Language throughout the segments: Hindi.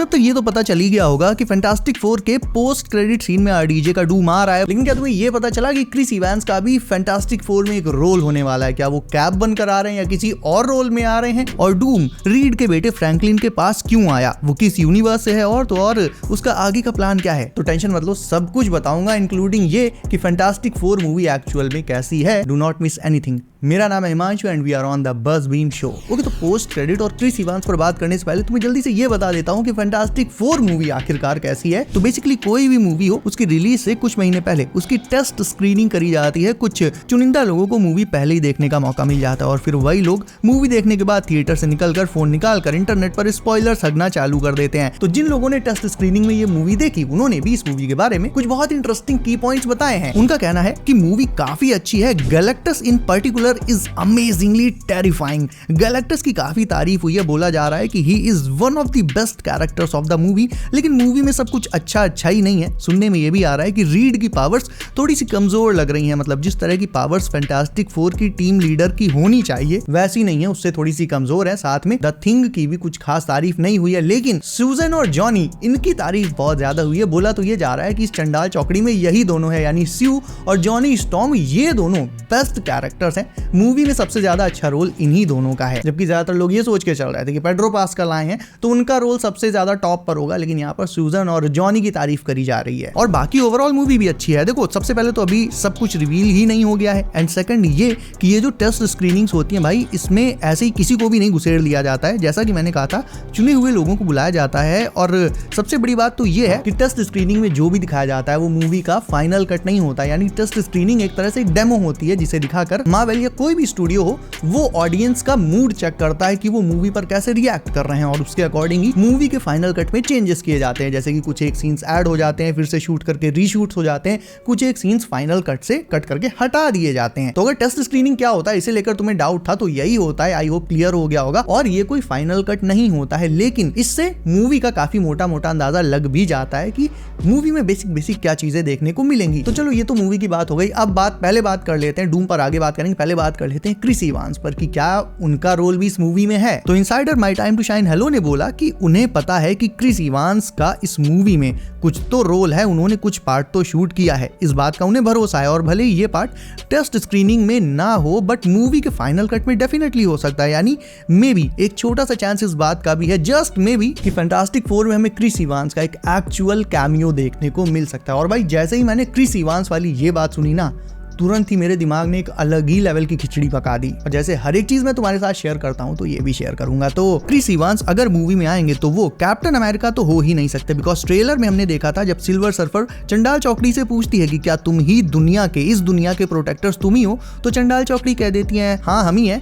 तुम्हें अब तक ये तो पता चल ही गया होगा कि फैंटास्टिक फोर के पोस्ट क्रेडिट सीन में आरडीजे का डूम आ रहा है, लेकिन क्या तुम्हें ये पता चला कि क्रिस इवांस का भी फैंटास्टिक फोर में एक रोल होने वाला है? क्या वो कैप बनकर आ रहे हैं या किसी और रोल में आ रहे हैं? और डूम रीड के बेटे फ्रैंकलिन के पास क्यों आया, वो किस यूनिवर्स से है, और तो और उसका आगे का प्लान क्या है? तो टेंशन मत लो, सब कुछ बताऊंगा, इंक्लूडिंग ये कि फैंटास्टिक फोर मूवी एक्चुअल में कैसी है। Do not miss anything. मेरा नाम है Himanshu and we are on the buzz beam show. Okay, तो पोस्ट क्रेडिट और क्रिस इवांस पर बात करने से पहले तुम्हें जल्दी से ये बता देता हूँ कि फैंटास्टिक फोर मूवी आखिरकार कैसी है। तो बेसिकली कोई भी मूवी हो, उसकी रिलीज से कुछ महीने पहले उसकी टेस्ट स्क्रीनिंग करी जाती है। कुछ चुनिंदा लोगों को मूवी पहले ही देखने का मौका मिल जाता है और फिर वही लोग मूवी देखने के बाद थिएटर से निकलकर फोन निकालकर इंटरनेट पर स्पॉइलर्स हगना चालू कर देते हैं। तो जिन लोगों ने टेस्ट स्क्रीनिंग में ये मूवी देखी, उन्होंने भी इस मूवी के बारे में कुछ बहुत इंटरेस्टिंग की पॉइंट्स बताए हैं। उनका कहना है कि मूवी काफी अच्छी है। Galactus in particular is amazingly terrifying. Galactus की काफी तारीफ हुई है, बोला जा रहा है कि he is one of the best characters of the movie. लेकिन मूवी में सब कुछ अच्छा ही नहीं है। सुनने में ये भी आ रहा है कि रीड की पावर्स थोड़ी सी कमजोर लग रही हैं। मतलब जिस तरह की पावर्स फैंटास्टिक फोर की टीम लीडर की होनी चाहिए वैसी नहीं है, उससे थोड़ी सी कमजोर है। साथ में द थिंग की भी कुछ खास तारीफ नहीं हुई है, लेकिन सूजन और जॉनी इनकी तारीफ बहुत ज्यादा हुई है। बोला तो ये जा रहा है कि इस चंडाल चौकड़ी में यही दोनों है, यानी स्यू और जॉनी स्टॉर्म, ये दोनों बेस्ट कैरेक्टर्स हैं। मूवी में सबसे ज्यादा अच्छा रोल इन्हीं दोनों का है। जबकि ज्यादातर लोग ये सोच के चल रहे थे कि पेड्रो पास्कल आए हैं तो उनका रोल सबसे ज्यादा टॉप पर होगा, लेकिन यहाँ पर सूजन और जॉनी की तारीफ करी जा रही है। और बाकी ओवरऑल मूवी भी अच्छी है। देखो, सबसे पहले तो अभी सब कुछ रिवील ही नहीं हो गया है, एंड सेकंड ये कि ये जो टेस्ट स्क्रीनिंग्स होती हैं भाई, इसमें ऐसे ही किसी को भी नहीं घुसेड़ लिया जाता है। जैसा कि मैंने कहा था, चुने हुए लोगों को बुलाया जाता है। और सबसे बड़ी बात तो ये है कि टेस्ट स्क्रीनिंग में जो भी दिखाया जाता है वो मूवी का फाइनल कट नहीं होता। यानी टेस्ट स्क्रीनिंग एक तरह से एक डेमो होती है, जिसे दिखाकर मार्वल या कोई भी स्टूडियो हो, वो ऑडियंस का मूड चेक करता है कि वो मूवी पर कैसे रिएक्ट कर रहे हैं, और उसके अकॉर्डिंग ही मूवी के फाइनल कट में चेंजेस किए जाते हैं। जैसे कि कुछ एक सीन्स ऐड हो जाते हैं, फिर से शूट करके रीशूट्स हो जाते हैं, कुछ एक सीन्स फाइनल कट से कट करके हटा दिए जाते हैं। तो अगर टेस्ट स्क्रीनिंग क्या होता है इसे लेकर तुम्हें डाउट था तो यही होता है। आई होप क्लियर हो गया होगा। और ये कोई फाइनल कट नहीं होता है, लेकिन इससे मूवी का काफी मोटा मोटा अंदाजा लग भी जाता है कि मूवी में बेसिक क्या चीजें देखने को मिलेंगी। तो चलो, ये तो मूवी की बात हो गई। अब पहले बात कर लेते हैं डूम पर, आगे बात करेंगे। पहले बात कर लेते हैं क्रिस इवांस पर कि क्या उनका रोल भी इस मूवी में है। तो insider my time to shine hello ने बोला कि उन्हें पता है कि क्रिस इवांस का इस मूवी में कुछ तो रोल है, उन्होंने कुछ पार्ट तो शूट किया है, इस बात का उन्हें भरोसा है। और भले ही ये पार्ट टेस्ट स्क्रीनिंग में ना हो, बट मूवी के फाइनल कट में डेफिनेटली हो सकता है। यानी मे बी एक छोटा सा चांस इस बात का भी है, जस्ट मे बी, कि फैंटास्टिक फोर में हमें क्रिस इवांस का एक एक्चुअल कैमियो देखने को मिल सकता है। और भाई, जैसे ही मैंने क्रिस इवांस वाली ये बात सुनी ना, तुरंत ही मेरे दिमाग ने एक अलग ही लेवल की खिचड़ी पका दी। और जैसे हर एक चीज मैं तुम्हारे साथ शेयर करता हूँ, तो ये भी शेयर करूंगा। तो क्रिस इवांस अगर मूवी में आएंगे तो वो कैप्टन अमेरिका तो हो ही नहीं सकते, बिकॉज ट्रेलर में हमने देखा था जब सिल्वर सर्फर चंडाल चौकड़ी से पूछती है कि क्या तुम ही इस दुनिया के प्रोटेक्टर्स तुम ही हो, तो चंडाल चौकड़ी कह देती है हाँ हम ही है।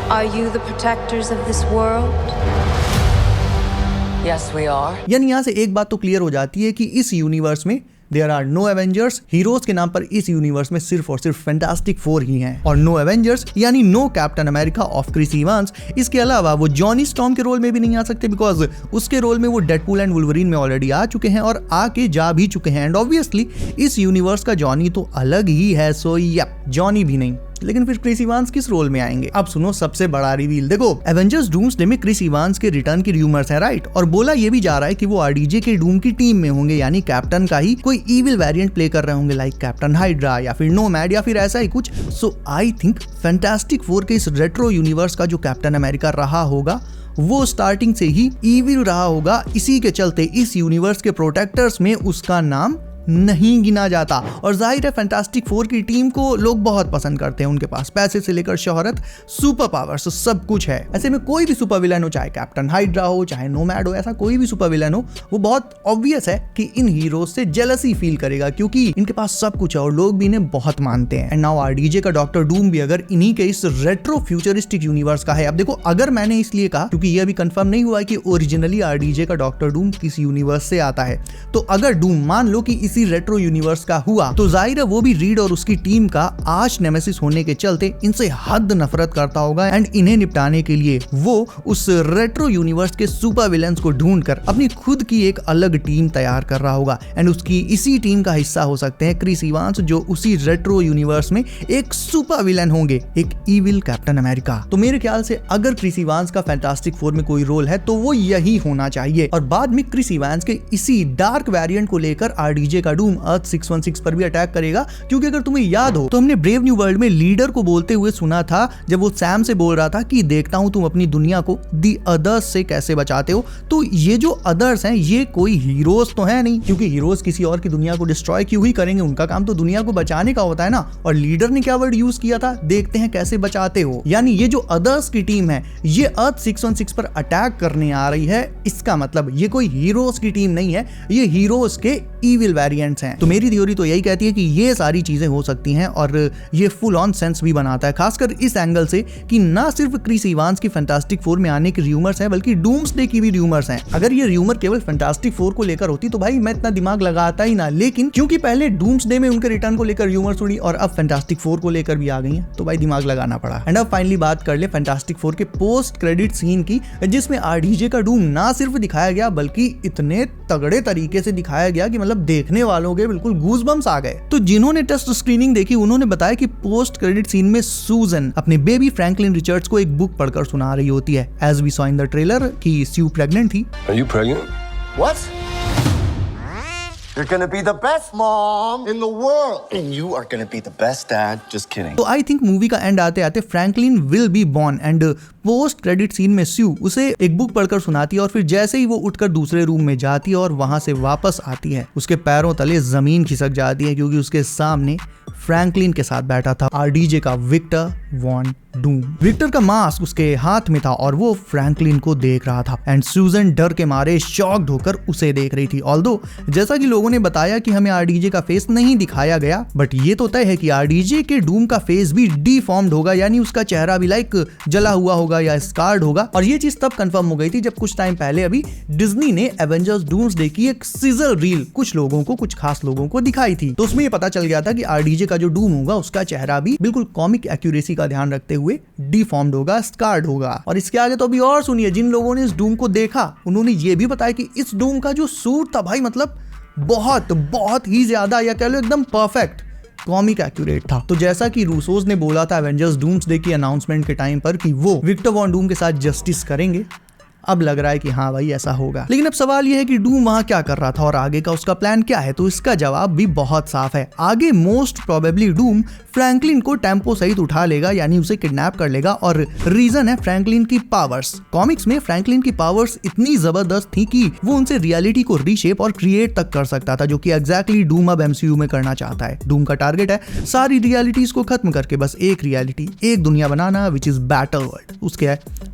Are you the protectors of this world? Yes, we are. यानी यहाँ से एक बात तो क्लियर हो जाती है कि इस यूनिवर्स में there are no Avengers. Heroes के नाम पर इस यूनिवर्स में सिर्फ और सिर्फ फैंटास्टिक फोर ही हैं, और नो एवेंजर्स यानी no Captain America of Chris Evans. इसके अलावा वो जॉनी स्टॉर्म के रोल में भी नहीं आ सकते, बिकॉज उसके रोल में वो डेडपूल एंड वुल्वरीन में ऑलरेडी आ चुके हैं और आके जा भी चुके हैं। एंड ऑब्वियसली इस यूनिवर्स का जॉनी तो अलग ही है, सो यप, जॉनी भी नहीं। लेकिन फिर क्रिस इवांस किस रोल में आएंगे? अब सुनो सबसे बड़ा रिवील। देखो, एवेंजर्स डूम्सडे में क्रिस इवांस के रिटर्न की रूमर्स है, राइट? और बोला ये भी जा रहा है कि वो आरडीजे के डूम की टीम में होंगे, यानी कैप्टन का ही कोई इविल वेरिएंट प्ले कर रहे होंगे, लाइक कैप्टन हाइड्रा या फिर नोमैड या फिर ऐसा ही कुछ। सो आई थिंक फैंटास्टिक फोर के इस रेट्रो यूनिवर्स का जो कैप्टन अमेरिका रहा होगा वो स्टार्टिंग से ही इविल रहा होगा। इसी के चलते इस यूनिवर्स के प्रोटेक्टर्स में उसका नाम नहीं गिना जाता। और जाहिर है फैंटास्टिक फोर की टीम को लोग बहुत पसंद करते हैं, उनके पास पैसे से लेकर शोहरत, सुपर पावर्स, सब कुछ है। ऐसे में कोई भी सुपर विलन हो, चाहे कैप्टन हाइड्रा हो, चाहे नोमैड हो, ऐसा कोई भी सुपर विलन हो, वो बहुत ऑब्वियस है कि इन हीरोज से जेलसी फील करेगा, क्योंकि इनके पास सब कुछ है और लोग भी इन्हें बहुत मानते हैं। एंड नाउ आरडीजे का डॉक्टर डूम भी अगर इन्हीं के इस रेट्रो फ्यूचरिस्टिक यूनिवर्स का है। अब देखो, अगर मैंने इसलिए कहा क्योंकि ये अभी कंफर्म नहीं हुआ कि ओरिजिनली आरडीजे का डॉक्टर डूम किस यूनिवर्स से आता है, तो अगर डूम मान लो कि इसी इसी रेट्रो यूनिवर्स का हुआ तो जाहिर है वो भी रीड और उसकी टीम का आर्च नेमेसिस होने के चलते इनसे हद नफरत करता होगा एंड इन्हें निपटाने के लिए वो उस रेट्रो यूनिवर्स के सुपर विलेंस को ढूंढकर अपनी खुद की एक अलग टीम तैयार कर रहा होगा एंड उसकी इसी टीम का हिस्सा हो सकते हैं क्रिस इवांस, जो उसी रेट्रो यूनिवर्स में एक सुपर विलेन होंगे, एक इविल कैप्टन अमेरिका। तो मेरे ख्याल से अगर क्रिस इवांस का फैंटास्टिक फोर में कोई रोल है तो वो यही होना चाहिए। और बाद में क्रिस इवांस के इसी डार्क वेरिएंट को लेकर आरडीजे का डूम अर्थ 616 पर भी अटैक करेगा, क्योंकि अगर तुम्हें याद हो तो हमने ब्रेव न्यू वर्ल्ड में लीडर को बोलते हुए सुना था जब वो सैम से बोल रहा था कि देखता हूं तुम अपनी दुनिया को दी अदर्स से कैसे बचाते हो। तो ये जो अदर्स हैं ये कोई हीरोज तो है नहीं, क्योंकि हीरोज किसी और की दुनिया को डिस्ट्रॉय क्यों ही करेंगे, उनका काम तो दुनिया को बचाने का होता है ना। और लीडर ने क्या वर्ड यूज किया था, देखते हैं कैसे बचाते हो। यानी ये जो अदर्स की टीम है ये अर्थ 616 पर अटैक करने आ रही है, इसका मतलब ये कोई हीरोज की टीम नहीं है, ये हीरोज के इविल वेरिएंट्स हैं। तो मेरी थ्योरी तो यही कहती है कि ये सारी चीजें हो सकती हैं और ये फुल ऑन सेंस भी बनाता है, खासकर इस एंगल से कि ना सिर्फ क्रिस इवांस की फैंटास्टिक फोर में आने की रूमर्स हैं बल्कि डूम्सडे की भी रूमर्स हैं। अगर ये रूमर केवल फैंटास्टिक फोर को लेकर होती तो भाई मैं इतना दिमाग लगाता ही ना, लेकिन क्योंकि पहले डूम्सडे में उनके रिटर्न को लेकर रूमर्स उड़ी और अब फैंटास्टिक फोर को लेकर भी आ गई हैं, तो भाई दिमाग लगाना पड़ा। एंड अब फाइनली बात कर ले फैंटास्टिक फोर के पोस्ट क्रेडिट सीन की, जिसमें आरडीजे का डूम ना सिर्फ दिखाया गया बल्कि इतने तगड़े तरीके से दिखाया गया कि मतलब देखने वालों के बिल्कुल गूज़बम्स आ गए। तो जिन्होंने टेस्ट स्क्रीनिंग देखी उन्होंने बताया कि पोस्ट क्रेडिट सीन में सूजन अपने बेबी फ्रैंकलिन रिचर्ड्स को एक बुक पढ़कर सुना रही होती है, as we saw in the trailer कि स्यू प्रेग्नेंट थी। Are you pregnant? What? You're gonna be the best mom in the world. And you are gonna be the best dad. Just kidding. तो आई थिंक मूवी का एंड आते आते Franklin will be born and post credit scene में स्यू उसे एक बुक पढ़कर सुनाती है और फिर जैसे ही वो उठकर दूसरे रूम में जाती है और वहां से वापस आती है उसके पैरों तले जमीन खिसक जाती है, क्योंकि उसके सामने फ्रैंकलिन के साथ बैठा था आरडीजे का विक्टर वॉन डूम। विक्टर का मास्क उसके हाथ में था और वो फ्रैंकलिन को देख रहा था एंड सूजन डर के मारे शॉक्ड होकर उसे देख रही थी। ऑल्दो जैसा कि लोगों ने बताया कि हमें आरडीजे का फेस नहीं दिखाया गया, बट ये तो तय है कि आरडीजे के डूम का फेस भी डिफॉर्म्ड होगा, यानी उसका चेहरा भी लाइक जला हुआ होगा या स्कार्ड होगा। और ये चीज तब कंफर्म हो गई थी जब कुछ टाइम पहले अभी डिज्नी ने एवेंजर्स डूम्सडे की एक सिजल रील कुछ लोगों को, कुछ खास लोगों को दिखाई थी। तो उसमें ये पता चल गया था कि आरडीजे का जो डूम होगा उसका चेहरा भी बिल्कुल कॉमिक एक्यूरेसी का ध्यान रखते हुए डिफॉर्म्ड होगा, स्कार्ड होगा। और इसके आगे तो अभी और सुनिए, जिन लोगों ने इस डूम को देखा उन्होंने ये भी बताया कि इस डूम का जो सूट था भाई मतलब बहुत ही ज्यादा, या कह लो एकदम परफेक्ट कॉमिक एक्यूरेट था। तो जैसा कि रूसोस ने बोला था एवेंजर्स डूम्सडे की अनाउंसमेंट के टाइम पर कि वो विक्टर वॉन डूम के साथ जस्टिस करेंगे, अब लग रहा है कि हाँ भाई ऐसा होगा। लेकिन अब सवाल यह है कि डूम वहां क्या कर रहा था और आगे का उसका प्लान क्या है, तो इसका जवाब भी बहुत साफ है। आगे मोस्ट प्रोबेबली डूम फ्रैंकलिन को टेम्पो सहित उठा लेगा, यानी उसे किडनैप कर लेगा, और रीजन है फ्रैंकलिन की पावर्स। कॉमिक्स में फ्रैंकलिन की पावर्स इतनी जबरदस्त थी कि वो उनसे रियलिटी को रीशेप और क्रिएट तक कर सकता था, जो कि एग्जैक्टली डूम अब एमसीयू में करना चाहता है। डूम का टारगेट है सारी रियलिटीज को खत्म करके बस एक रियलिटी, एक दुनिया बनाना, विच इज बैटल वर्ल्ड।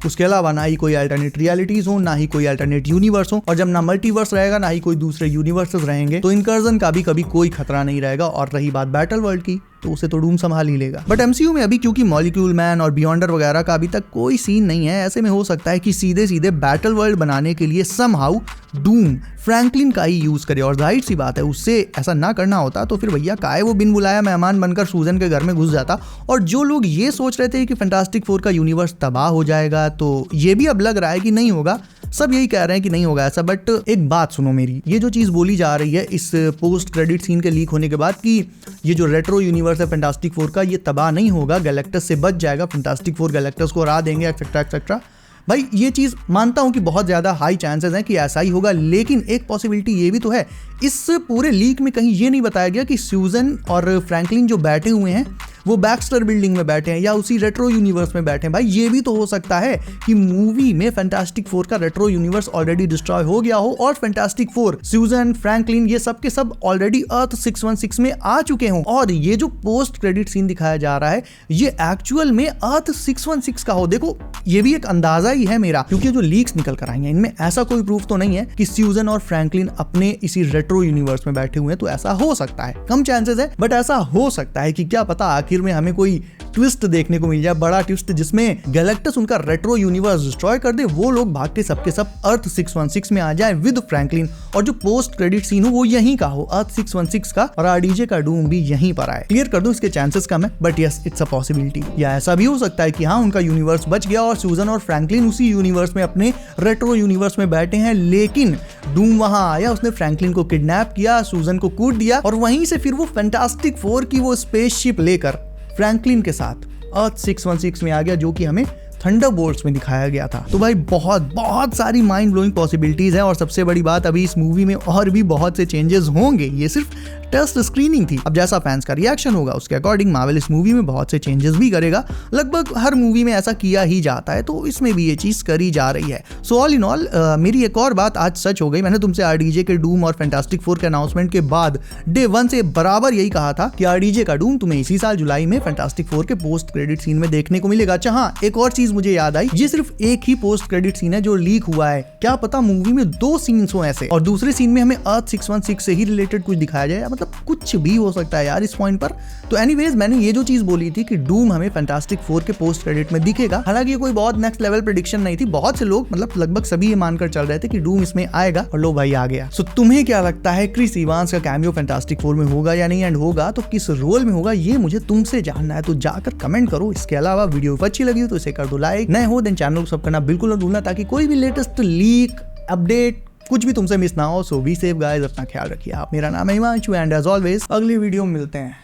उसके अलावा ना ही कोई अल्टरनेट रियलिटीज हो, ना ही कोई अल्टरनेट यूनिवर्स हो, और जब ना मल्टीवर्स रहेगा ना ही कोई दूसरे यूनिवर्सेस रहेंगे, तो इनकर्जन का भी कभी कोई खतरा नहीं रहेगा। और रही बात बैटल वर्ल्ड की, तो उसे तो डूम संभाल ही लेगा। बट एमसीयू में अभी क्योंकि मॉलिक्यूल मैन और बियॉन्डर वगैरह का अभी तक कोई सीन नहीं है, ऐसे में हो सकता है कि सीधे बैटल वर्ल्ड बनाने के लिए समहाउ डूम फ्रैंकलिन का ही यूज करे। और जाहिर सी बात है उससे ऐसा ना करना होता तो फिर भैया काहे वो बिन बुलाया मेहमान बनकर सूजन के घर में घुस जाता। और जो लोग ये सोच रहे थे कि फैंटास्टिक फोर का यूनिवर्स तबाह हो जाएगा, तो ये भी अब लग रहा है कि नहीं होगा। सब यही कह रहे हैं कि नहीं होगा ऐसा। बट एक बात सुनो मेरी, ये जो चीज बोली जा रही है इस पोस्ट क्रेडिट सीन के लीक होने के बाद कि ये जो रेट्रो यूनिवर्स है फैंटास्टिक फोर का, ये तबाह नहीं होगा, गैलेक्टस से बच जाएगा, फैंटास्टिक फोर गैलेक्टस को हरा देंगे, एक्सेट्रा एक्सेट्रा। भाई ये चीज मानता हूं कि बहुत ज्यादा हाई चांसेस हैं कि ऐसा ही होगा, लेकिन एक पॉसिबिलिटी ये भी तो है, इस पूरे लीक में कहीं ये नहीं बताया गया कि सूजन और फ्रैंकलिन जो बैठे हुए हैं वो बैक्स्टर बिल्डिंग में बैठे हैं या उसी रेट्रो यूनिवर्स में बैठे हैं। भाई ये भी तो हो सकता है कि मूवी में फैंटास्टिक फोर का रेट्रो यूनिवर्स ऑलरेडी डिस्ट्रॉय हो गया हो और फैंटास्टिक फोर, सूजन, फ्रैंकलिन ये सब के सब ऑलरेडी अर्थ 616 में आ चुके हों, और ये जो पोस्ट क्रेडिट सीन दिखाया जा रहा है ये एक्चुअल में अर्थ 616 का हो। देखो ये भी एक अंदाजा ही है मेरा, क्योंकि जो लीक्स निकल कर आई हैं इनमें ऐसा कोई प्रूफ तो नहीं है कि सूजन और फ्रैंकलिन अपने इसी रेट्रो यूनिवर्स में बैठे हुए हैं। तो ऐसा हो सकता है, कम चांसेस है बट ऐसा हो सकता है कि क्या पता आखिर में हमें कोई ट्विस्ट देखने को मिल जाए, बड़ा ट्विस्ट जिसमें गैलेक्टस उनका रेट्रो यूनिवर्स डिस्ट्रॉय कर दे, वो लोग भाग के सबके सब अर्थ 616 में आ जाए विद फ्रैंकलिन, और जो पोस्ट क्रेडिट सीन हो वो यहीं का हो, अर्थ 616 का, और आरडीजे का डूम भी यहीं पर आए। क्लियर कर दूं, इसके चांसेस कम है, but yes it's a possibility. या ऐसा भी हो सकता है कि हाँ उनका यूनिवर्स बच गया और सूजन और फ्रैंकलिन उसी यूनिवर्स में अपने रेट्रो यूनिवर्स में बैठे हैं, लेकिन डूम वहां आया, उसने फ्रैंकलिन को किडनैप किया, सूजन को कूट दिया, और वहीं से फिर वो फैंटास्टिक फोर की वो स्पेसशिप लेकर फ्रैंकलिन के साथ अर्थ 616 में आ गया, जो कि हमें थंडरबोल्ट्स में दिखाया गया था। तो भाई बहुत सारी माइंड ब्लोइंग पॉसिबिलिटीज हैं, और सबसे बड़ी बात अभी इस मूवी में और भी बहुत से चेंजेस होंगे, ये सिर्फ टेस्ट स्क्रीनिंग थी। अब जैसा फैंस का रिएक्शन होगा उसके अकॉर्डिंग मार्वल इस मूवी में बहुत से चेंजेस भी करेगा, लगभग हर मूवी में ऐसा किया ही जाता है, तो इसमें भी ये चीज करी जा रही है। सो ऑल इन ऑल मेरी एक और बात आज सच हो गई। मैंने तुमसे आरडीजे के डूम और फैंटास्टिक फोर के अनाउंसमेंट के बाद डे 1 से बराबर यही कहा था कि आरडीजे का डूम तुम्हें इसी साल जुलाई में फैंटास्टिक फोर के पोस्ट क्रेडिट सीन में देखने को मिलेगा। अच्छा हाँ, एक और चीज मुझे याद आई, ये सिर्फ एक ही पोस्ट क्रेडिट सीन है जो लीक हुआ है, क्या पता मूवी में 2 सीन्स हो ऐसे, और दूसरे सीन में हमें अर्थ 616 से ही रिलेटेड कुछ दिखाया जाए, मतलब कुछ भी हो सकता है यार इस पॉइंट पर। तो एनीवेज मैंने ये जो चीज बोली थी कि डूम हमें फैंटास्टिक फोर के पोस्ट क्रेडिट में दिखेगा, हालांकि ये कोई बहुत नेक्स्ट लेवल प्रेडिक्शन नहीं थी, बहुत से लोग मतलब लगभग सभी ये मानकर चल रहे थे कि डूम इसमें आएगा, और लो भाई आ गया। सो तुम्हें क्या लगता है, क्रिस इवांस का कैमियो फैंटास्टिक फोर में होगा या नहीं, एंड होगा तो किस रोल में होगा, ये मुझे तुमसे जानना है, तो जाकर कमेंट करो। इसके अलावा वीडियो अच्छी लगी हो तो इसे कर दो लाइक, नए हो देन चैनल को सब करना बिल्कुल न भूलना, ताकि कोई भी लेटेस्ट लीक अपडेट कुछ भी तुमसे मिस ना हो। सो बी सेफ गाइस, अपना ख्याल रखिए आप। मेरा नाम है हिमांशु एंड एज ऑलवेज अगली वीडियो में मिलते हैं।